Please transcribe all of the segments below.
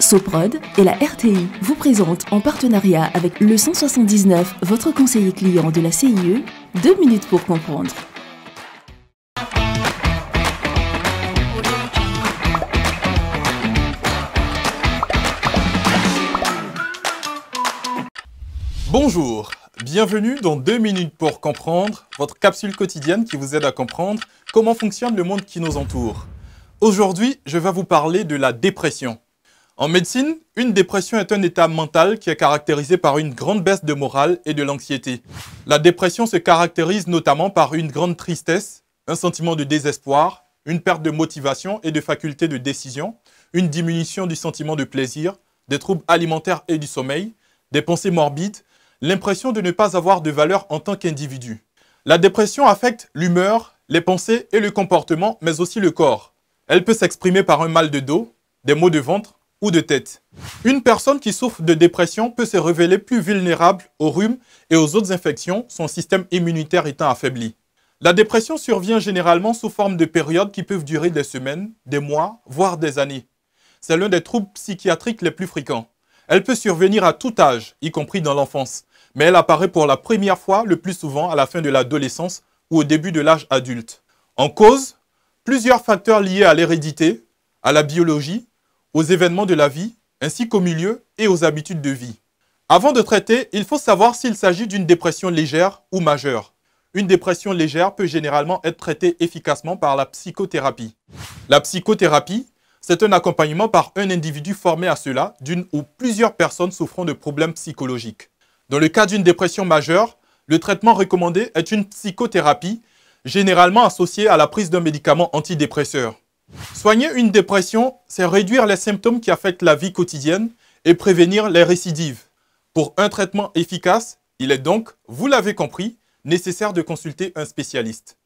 Soprod et la RTI vous présentent en partenariat avec le 179, votre conseiller client de la CIE, 2 minutes pour comprendre. Bonjour, bienvenue dans 2 minutes pour comprendre, votre capsule quotidienne qui vous aide à comprendre comment fonctionne le monde qui nous entoure. Aujourd'hui, je vais vous parler de la dépression. En médecine, une dépression est un état mental qui est caractérisé par une grande baisse de morale et de l'anxiété. La dépression se caractérise notamment par une grande tristesse, un sentiment de désespoir, une perte de motivation et de faculté de décision, une diminution du sentiment de plaisir, des troubles alimentaires et du sommeil, des pensées morbides, l'impression de ne pas avoir de valeur en tant qu'individu. La dépression affecte l'humeur, les pensées et le comportement, mais aussi le corps. Elle peut s'exprimer par un mal de dos, des maux de ventre ou de tête. Une personne qui souffre de dépression peut se révéler plus vulnérable au rhume et aux autres infections, son système immunitaire étant affaibli. La dépression survient généralement sous forme de périodes qui peuvent durer des semaines, des mois, voire des années. C'est l'un des troubles psychiatriques les plus fréquents. Elle peut survenir à tout âge, y compris dans l'enfance, mais elle apparaît pour la première fois le plus souvent à la fin de l'adolescence ou au début de l'âge adulte. En cause, plusieurs facteurs liés à l'hérédité, à la biologie, aux événements de la vie, ainsi qu'au milieu et aux habitudes de vie. Avant de traiter, il faut savoir s'il s'agit d'une dépression légère ou majeure. Une dépression légère peut généralement être traitée efficacement par la psychothérapie. La psychothérapie, c'est un accompagnement par un individu formé à cela d'une ou plusieurs personnes souffrant de problèmes psychologiques. Dans le cas d'une dépression majeure, le traitement recommandé est une psychothérapie, généralement associée à la prise d'un médicament antidépresseur. Soigner une dépression, c'est réduire les symptômes qui affectent la vie quotidienne et prévenir les récidives. Pour un traitement efficace, il est donc, vous l'avez compris, nécessaire de consulter un spécialiste.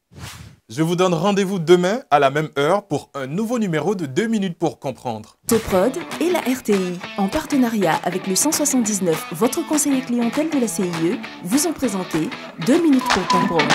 Je vous donne rendez-vous demain à la même heure pour un nouveau numéro de 2 minutes pour comprendre. Soprod et la RTI, en partenariat avec le 179, votre conseiller clientèle de la CIE, vous ont présenté 2 minutes pour comprendre.